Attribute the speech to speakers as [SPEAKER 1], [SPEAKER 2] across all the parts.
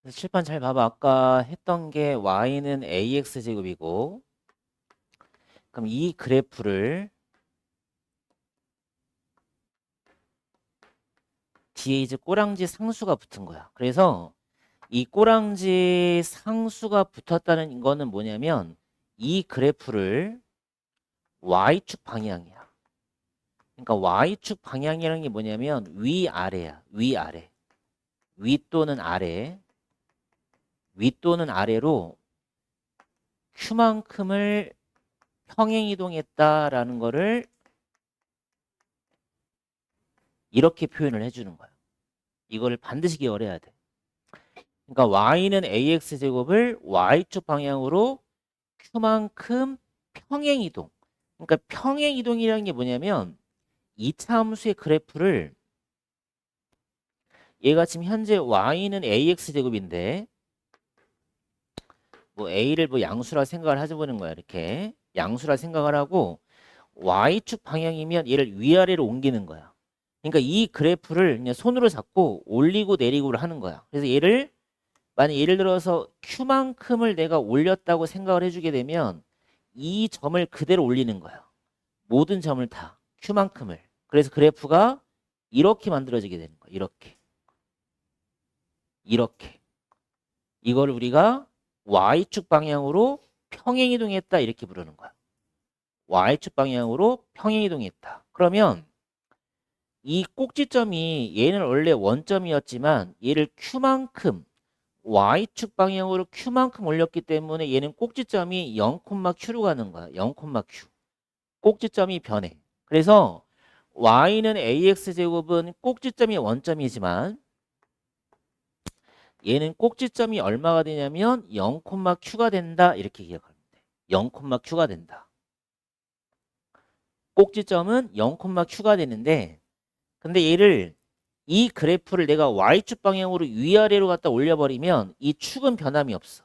[SPEAKER 1] 그래서 칠판 잘 봐봐. 아까 했던 게 y는 ax 제곱이고, 그럼 이 그래프를 뒤에 이제 꼬랑지 상수가 붙은 거야. 그래서 이 꼬랑지 상수가 붙었다는 거는 뭐냐면 이 그래프를 y축 방향이야. 그러니까 y축 방향이라는 게 뭐냐면 위아래야. 위아래. 위 또는 아래. 위 또는 아래로 q만큼을 평행이동했다라는 거를 이렇게 표현을 해주는 거야. 이거를 반드시 기억을 해야 돼. 그러니까 y는 ax 제곱을 y축 방향으로 q만큼 평행이동. 그러니까 평행이동이라는 게 뭐냐면 이차 함수의 그래프를 얘가 지금 현재 y는 ax 제곱인데 뭐 a를 뭐 양수라 생각을 해보는 거야. 이렇게 양수라 생각을 하고 y축 방향이면 얘를 위아래로 옮기는 거야. 그러니까 이 그래프를 그냥 손으로 잡고 올리고 내리고를 하는 거야. 그래서 얘를 만약 예를 들어서 q만큼을 내가 올렸다고 생각을 해주게 되면 이 점을 그대로 올리는 거야. 모든 점을 다 q만큼을. 그래서 그래프가 이렇게 만들어지게 되는 거야. 이렇게 이걸 우리가 y축 방향으로 평행이동했다 이렇게 부르는 거야. y축 방향으로 평행이동했다. 그러면 이 꼭지점이 얘는 원래 원점이었지만 얘를 q만큼 y축 방향으로 q만큼 올렸기 때문에 얘는 꼭지점이 0,q로 가는 거야. 0,q. 꼭지점이 변해. 그래서 y는 ax 제곱은 꼭지점이 원점이지만 얘는 꼭지점이 얼마가 되냐면 0,q가 된다. 이렇게 기억하면 돼. 0,q가 된다. 꼭지점은 0,q가 되는데 근데 얘를 이 그래프를 내가 y축 방향으로 위아래로 갖다 올려버리면 이 축은 변함이 없어.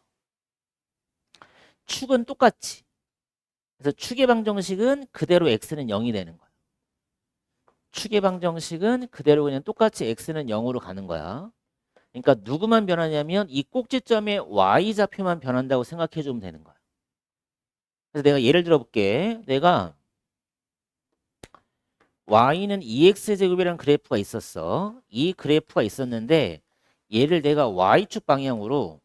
[SPEAKER 1] 축은 똑같지. 그래서 축의 방정식은 그대로 x는 0이 되는 거야. 축의 방정식은 그대로 그냥 똑같이 x는 0으로 가는 거야. 그러니까 누구만 변하냐면 이 꼭지점의 y좌표만 변한다고 생각해 주면 되는 거야. 그래서 내가 예를 들어 볼게. 내가 y는 2x제곱이라는 그래프가 있었어. 이 그래프가 있었는데 얘를 내가 y축 방향으로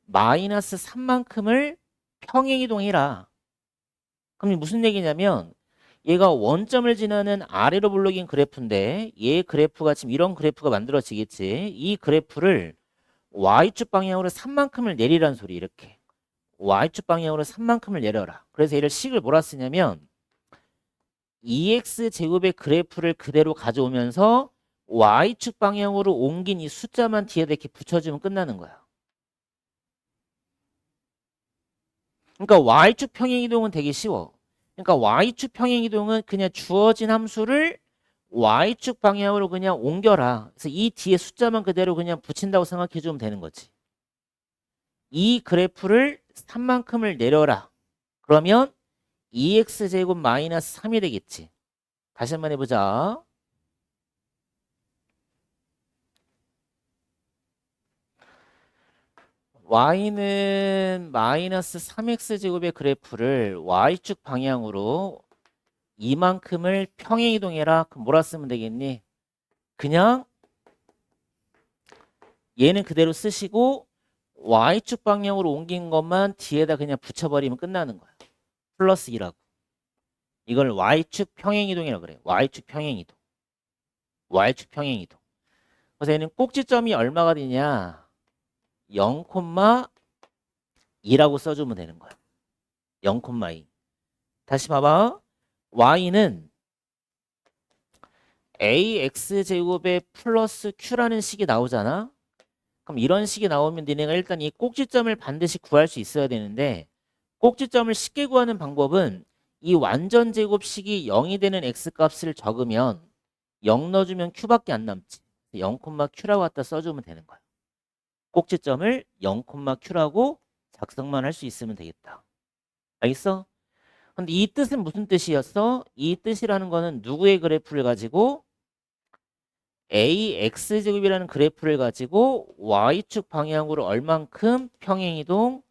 [SPEAKER 1] 마이너스 3만큼을 평행이동해라. 그럼 무슨 얘기냐면 얘가 원점을 지나는 아래로 블록인 그래프인데 얘 그래프가 지금 이런 그래프가 만들어지겠지. 이 그래프를 y축 방향으로 3만큼을 내리라는 소리 이렇게. y축 방향으로 3만큼을 내려라. 그래서 얘를 식을 뭐라 쓰냐면 2x제곱의 그래프를 그대로 가져오면서 y축 방향으로 옮긴 이 숫자만 뒤에다 이렇게 붙여주면 끝나는 거야. 그러니까 y축 평행이동은 되게 쉬워. 그러니까 y축 평행이동은 그냥 주어진 함수를 y축 방향으로 그냥 옮겨라. 그래서 이 뒤에 숫자만 그대로 그냥 붙인다고 생각해 주면 되는 거지. 이 그래프를 3만큼을 내려라. 그러면 2x제곱 마이너스 3이 되겠지. 다시 한번 해보자. y는 마이너스 3x제곱의 그래프를 y축 방향으로 이만큼을 평행이동해라. 그럼 뭐라 쓰면 되겠니? 그냥 얘는 그대로 쓰시고 y축 방향으로 옮긴 것만 뒤에다 그냥 붙여버리면 끝나는 거야. 플러스 2라고. 이걸 y축 평행이동이라고 그래. y축 평행이동. y축 평행이동. 그래서 얘는 꼭지점이 얼마가 되냐? 0,2라고 써주면 되는 거야. 0,2. 다시 봐봐. y는 ax제곱에 플러스 q라는 식이 나오잖아. 그럼 이런 식이 나오면 니네가 일단 이 꼭지점을 반드시 구할 수 있어야 되는데 꼭지점을 쉽게 구하는 방법은 이 완전 제곱식이 0이 되는 x값을 적으면 0 넣어주면 q밖에 안 남지. 0,q라고 갖다 써주면 되는 거야. 꼭지점을 0,q라고 작성만 할 수 있으면 되겠다. 알겠어? 근데 이 뜻은 무슨 뜻이었어? 이 뜻이라는 거는 누구의 그래프를 가지고 AX제곱이라는 그래프를 가지고 Y축 방향으로 얼만큼 평행이동,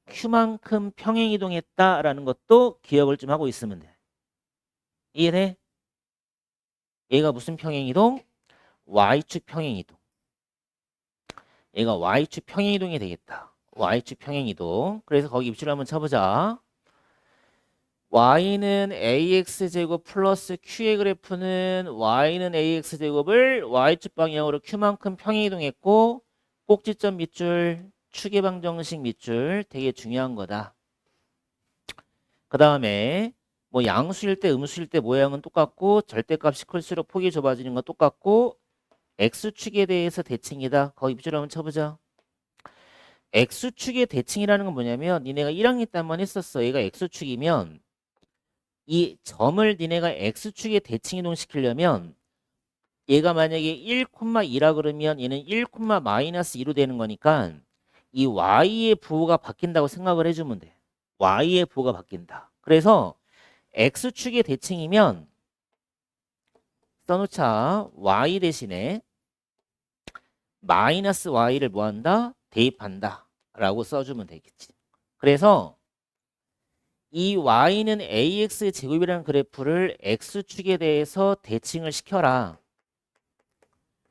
[SPEAKER 1] Q만큼 평행이동했다라는 것도 기억을 좀 하고 있으면 돼. 이해돼? 얘가 무슨 평행이동? Y축 평행이동. 얘가 Y축 평행이동이 되겠다. Y축 평행이동. 그래서 거기 입술을 한번 쳐보자. Y는 AX제곱 플러스 Q의 그래프는 Y는 AX제곱을 Y축 방향으로 Q만큼 평행이동했고 꼭지점 밑줄, 추계방정식 밑줄 되게 중요한 거다. 그 다음에 뭐 양수일 때 음수일 때 모양은 똑같고 절대값이 클수록 폭이 좁아지는 건 똑같고 X축에 대해서 대칭이다. 거기 입줄 한번 쳐보자. X축의 대칭이라는 건 뭐냐면 니네가 1학년 때 한번 했었어. 얘가 X축이면 이 점을 니네가 X축에 대칭 이동시키려면 얘가 만약에 1,2라 그러면 얘는 1,-2로 되는 거니까 이 Y의 부호가 바뀐다고 생각을 해주면 돼. Y의 부호가 바뀐다. 그래서 X축의 대칭이면 써놓자. Y 대신에 마이너스 Y를 뭐한다? 대입한다 라고 써주면 되겠지. 그래서 이 Y는 AX 제곱이라는 그래프를 X축에 대해서 대칭을 시켜라.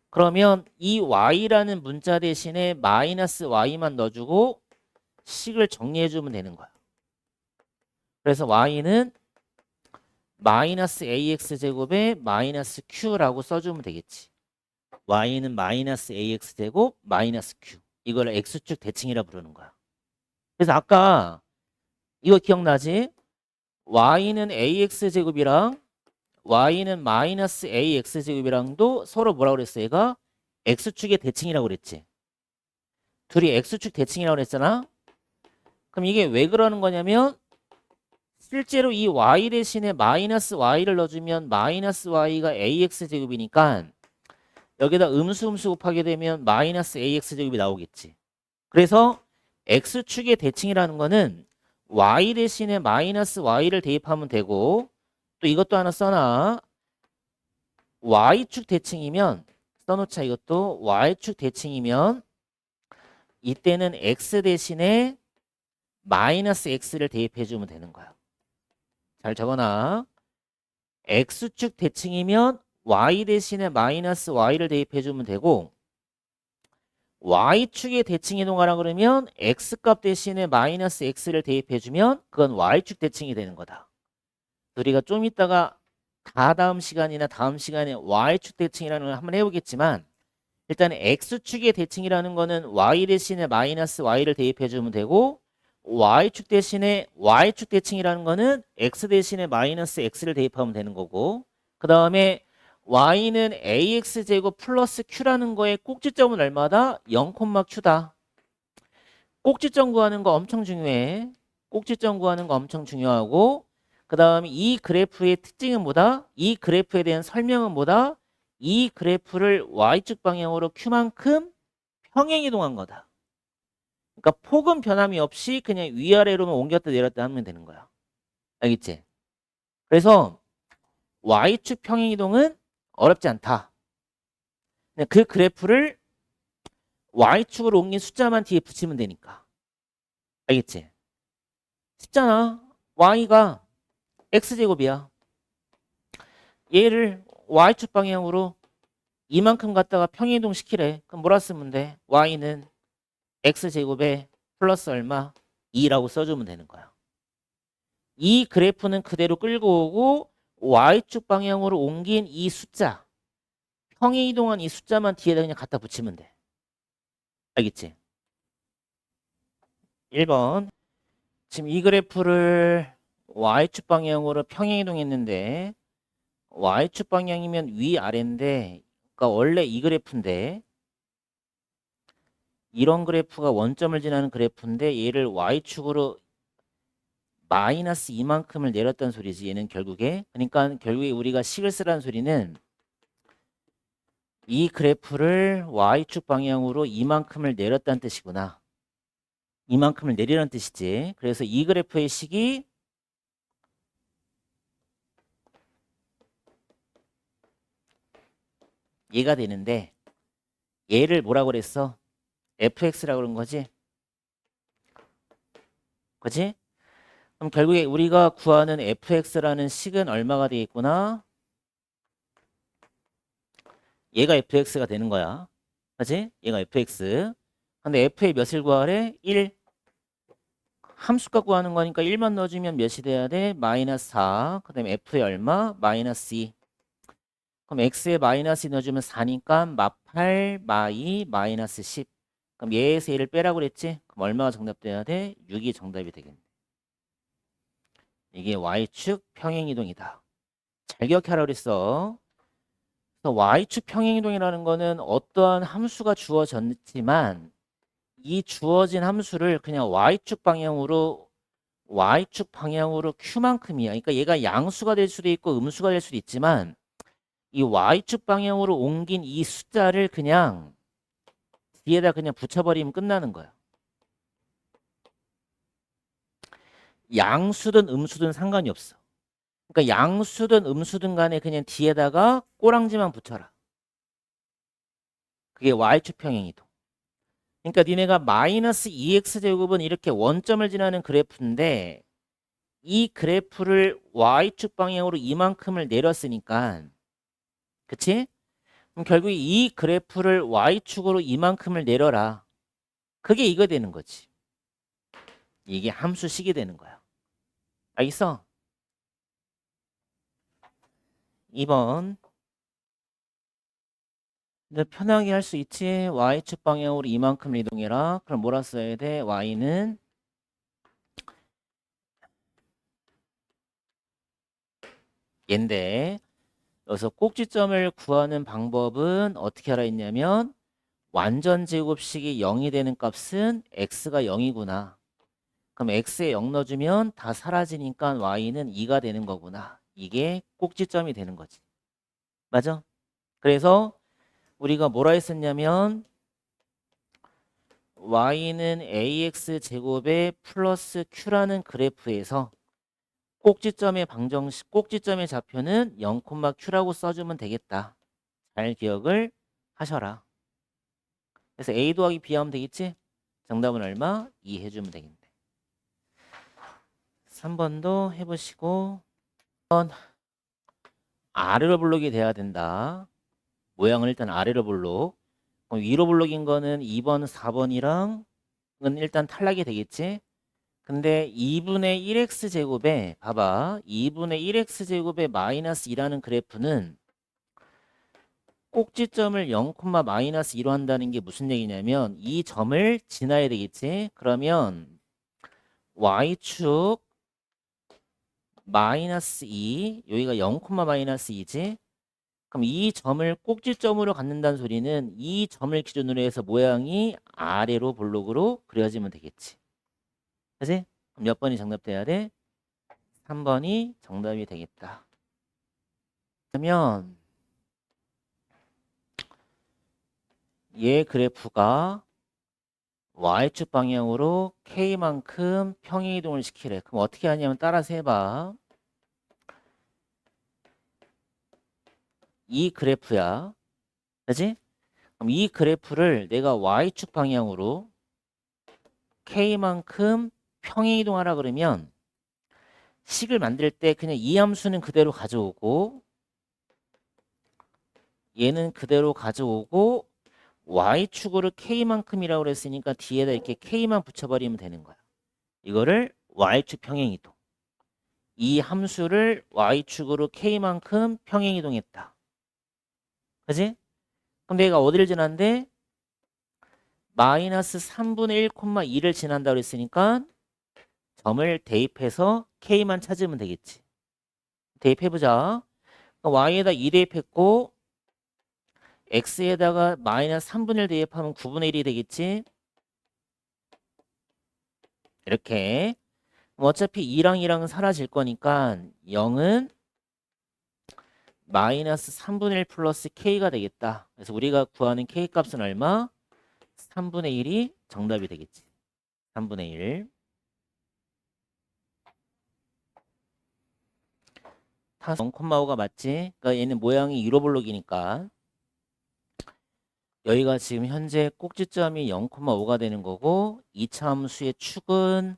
[SPEAKER 1] 그러면 이 Y라는 문자 대신에 마이너스 Y만 넣어주고 식을 정리해주면 되는 거야. 그래서 Y는 마이너스 AX 제곱에 마이너스 Q라고 써주면 되겠지. Y는 마이너스 AX 제곱 마이너스 Q. 이걸 X축 대칭이라 부르는 거야. 그래서 아까 이거 기억나지? Y는 AX제곱이랑 Y는 마이너스 AX제곱이랑도 서로 뭐라고 그랬어? 얘가 X축의 대칭이라고 그랬지. 둘이 X축 대칭이라고 그랬잖아. 그럼 이게 왜 그러는 거냐면 실제로 이 Y 대신에 마이너스 Y를 넣어주면 마이너스 Y가 AX제곱이니까 여기다 음수 곱하게 되면 마이너스 AX제곱이 나오겠지. 그래서 X축의 대칭이라는 거는 Y 대신에 마이너스 Y를 대입하면 되고 또 이것도 하나 써놔. Y축 대칭이면 써놓자. 이것도 Y축 대칭이면 이때는 X 대신에 마이너스 X를 대입해주면 되는 거야. 잘 적어놔. X축 대칭이면 Y 대신에 마이너스 Y를 대입해주면 되고 Y축의 대칭 이동하라 그러면 X값 대신에 마이너스 X를 대입해주면 그건 Y축 대칭이 되는 거다. 우리가 좀 이따가 다음 시간이나 다음 시간에 Y축 대칭이라는 걸 한번 해보겠지만 일단 X축의 대칭이라는 거는 Y 대신에 마이너스 Y를 대입해주면 되고 Y축 대신에 Y축 대칭이라는 거는 X 대신에 마이너스 X를 대입하면 되는 거고 그 다음에 Y는 AX제곱 플러스 Q라는 거의 꼭지점은 얼마다? 0,Q다. 꼭지점 구하는 거 엄청 중요해. 꼭지점 구하는 거 엄청 중요하고 그 다음에 이 그래프의 특징은 뭐다? 이 그래프에 대한 설명은 뭐다? 이 그래프를 Y축 방향으로 Q만큼 평행이동한 거다. 그러니까 폭은 변함이 없이 그냥 위아래로만 옮겼다 내렸다 하면 되는 거야. 알겠지? 그래서 Y축 평행이동은 어렵지 않다. 그 그래프를 Y축으로 옮긴 숫자만 뒤에 붙이면 되니까. 알겠지? 쉽잖아. Y가 X제곱이야. 얘를 Y축 방향으로 이만큼 갖다가 평행이동 시키래. 그럼 뭐라 쓰면 돼? Y는 X제곱에 플러스 얼마? 2라고 써주면 되는 거야. 이 그래프는 그대로 끌고 오고 Y축 방향으로 옮긴 이 숫자 평행이동한 이 숫자만 뒤에다 그냥 갖다 붙이면 돼. 알겠지? 1번 지금 이 그래프를 Y축 방향으로 평행이동했는데 Y축 방향이면 위아래인데 그러니까 원래 이 그래프인데 이런 그래프가 원점을 지나는 그래프인데 얘를 Y축으로 마이너스 이만큼을 내렸다는 소리지 얘는 결국에. 그러니까 결국에 우리가 식을 쓰라는 소리는 이 그래프를 Y축 방향으로 이만큼을 내렸다는 뜻이구나. 이만큼을 내리라는 뜻이지. 그래서 이 그래프의 식이 얘가 되는데 얘를 뭐라고 그랬어? fx라고 그런 거지? 그치? 그럼 결국에 우리가 구하는 fx라는 식은 얼마가 되겠구나? 얘가 fx가 되는 거야. 그치? 얘가 fx. 근데 f의 몇을 구하래? 1. 함수값 구하는 거니까 1만 넣어주면 몇이 돼야 돼? 마이너스 4. 그 다음에 f의 얼마? 마이너스 2. 그럼 x에 마이너스 2 넣어주면 4니까 마8 마2 마이너스 10. 그럼 얘에서 얘를 빼라고 그랬지? 그럼 얼마가 정답 돼야 돼? 6이 정답이 되겠네. 이게 y축 평행이동이다. 잘 기억하라 그랬어. 그래서 y축 평행이동이라는 거는 어떠한 함수가 주어졌지만 이 주어진 함수를 그냥 y축 방향으로 q만큼이야. 그러니까 얘가 양수가 될 수도 있고 음수가 될 수도 있지만 이 y축 방향으로 옮긴 이 숫자를 그냥 뒤에다 그냥 붙여버리면 끝나는 거야. 양수든 음수든 상관이 없어. 그러니까 양수든 음수든 간에 그냥 뒤에다가 꼬랑지만 붙여라. 그게 y축 평행이동. 그러니까 니네가 마이너스 2x제곱은 이렇게 원점을 지나는 그래프인데 이 그래프를 y축 방향으로 이만큼을 내렸으니까 그치? 그럼 결국 이 그래프를 y축으로 이만큼을 내려라. 그게 이거 되는 거지. 이게 함수식이 되는 거야. 알겠어? 2번. 근데 편하게 할 수 있지. y축 방향으로 이만큼 이동해라. 그럼 뭐라 써야 돼? y는 얘인데 여기서 꼭지점을 구하는 방법은 어떻게 하라 했냐면 완전 제곱식이 0이 되는 값은 x가 0이구나. 그럼 x에 0 넣어주면 다 사라지니까 y는 2가 되는 거구나. 이게 꼭지점이 되는 거지. 맞아? 그래서 우리가 뭐라 했었냐면 y는 ax 제곱에 플러스 q라는 그래프에서 꼭지점의 좌표는 0,q라고 써주면 되겠다. 잘 기억을 하셔라. 그래서 a 더하기 b 하면 되겠지? 정답은 얼마? 2 해주면 되겠네. 3번도 해보시고 아래로 블록이 돼야 된다. 모양을 일단 아래로 블록. 그럼 위로 블록인 거는 2번, 4번이랑 은 일단 탈락이 되겠지? 근데 2분의 1x 제곱에 봐봐. 2분의 1x 제곱에 마이너스 2라는 그래프는 꼭지점을 0, 마이너스 2로 한다는 게 무슨 얘기냐면 이 점을 지나야 되겠지? 그러면 y축 마이너스 2 여기가 0, 마이너스 2지? 그럼 이 점을 꼭지점으로 갖는다는 소리는 이 점을 기준으로 해서 모양이 아래로 볼록으로 그려지면 되겠지. 그치? 그럼 몇 번이 정답 돼야 돼? 3번이 정답이 되겠다. 그러면 얘 그래프가 y축 방향으로 k만큼 평행이동을 시키래. 그럼 어떻게 하냐면 따라서 해봐. 이 그래프야. 그치? 그럼 이 그래프를 내가 y축 방향으로 k만큼 평행이동하라 그러면 식을 만들 때 그냥 이 함수는 그대로 가져오고 얘는 그대로 가져오고 y축으로 k만큼이라고 그랬으니까 뒤에다 이렇게 k만 붙여버리면 되는 거야. 이거를 y축 평행이동. 이 함수를 y축으로 k만큼 평행이동했다. 그지? 그럼 내가 어디를 지난데? 마이너스 3분의 1,2를 지난다 그랬으니까 점을 대입해서 k만 찾으면 되겠지. 대입해보자. y에다 2 대입했고 x에다가 마이너스 3분의 1 대입하면 9분의 1이 되겠지. 이렇게. 어차피 2랑 2랑은 사라질 거니까 0은 마이너스 3분의 1 플러스 k가 되겠다. 그래서 우리가 구하는 k 값은 얼마? 3분의 1이 정답이 되겠지. 3분의 1. 다 0,5가 맞지? 그러니까 얘는 모양이 유로블록이니까 여기가 지금 현재 꼭지점이 0,5가 되는 거고 이차 함수의 축은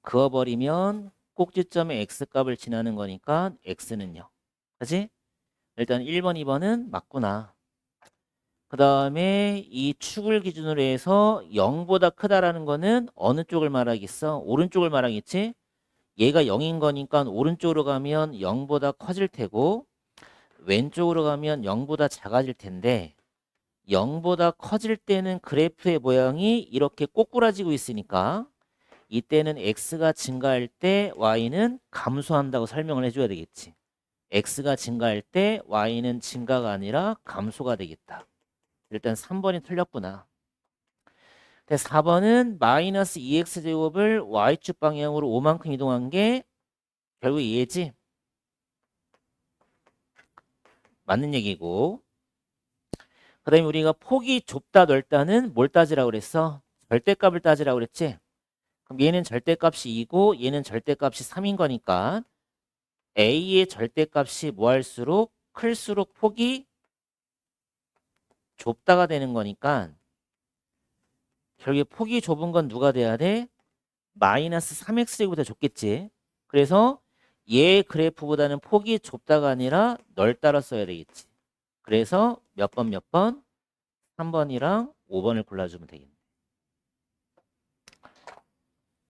[SPEAKER 1] 그어버리면 꼭지점의 x값을 지나는 거니까 x는요. 그치? 일단 1번, 2번은 맞구나. 그 다음에 이 축을 기준으로 해서 0보다 크다라는 거는 어느 쪽을 말하겠어? 오른쪽을 말하겠지? 얘가 0인 거니까 오른쪽으로 가면 0보다 커질 테고 왼쪽으로 가면 0보다 작아질 텐데 0보다 커질 때는 그래프의 모양이 이렇게 꼬꾸라지고 있으니까 이때는 x가 증가할 때 y는 감소한다고 설명을 해줘야 되겠지. x가 증가할 때 y는 증가가 아니라 감소가 되겠다. 일단 3번이 틀렸구나. 4번은 마이너스 2x제곱을 y축 방향으로 5만큼 이동한 게 결국 얘지. 맞는 얘기고. 그 다음에 우리가 폭이 좁다 넓다는 뭘 따지라고 그랬어? 절대값을 따지라고 그랬지? 그럼 얘는 절대값이 2고 얘는 절대값이 3인 거니까 a의 절대값이 뭐 할수록 클수록 폭이 좁다가 되는 거니까 결국에 폭이 좁은 건 누가 돼야 돼? 마이너스 3x제곱보다 좁겠지. 그래서 얘 그래프보다는 폭이 좁다가 아니라 넓다라 써야 되겠지. 그래서 몇 번? 3번이랑 5번을 골라주면 되겠네.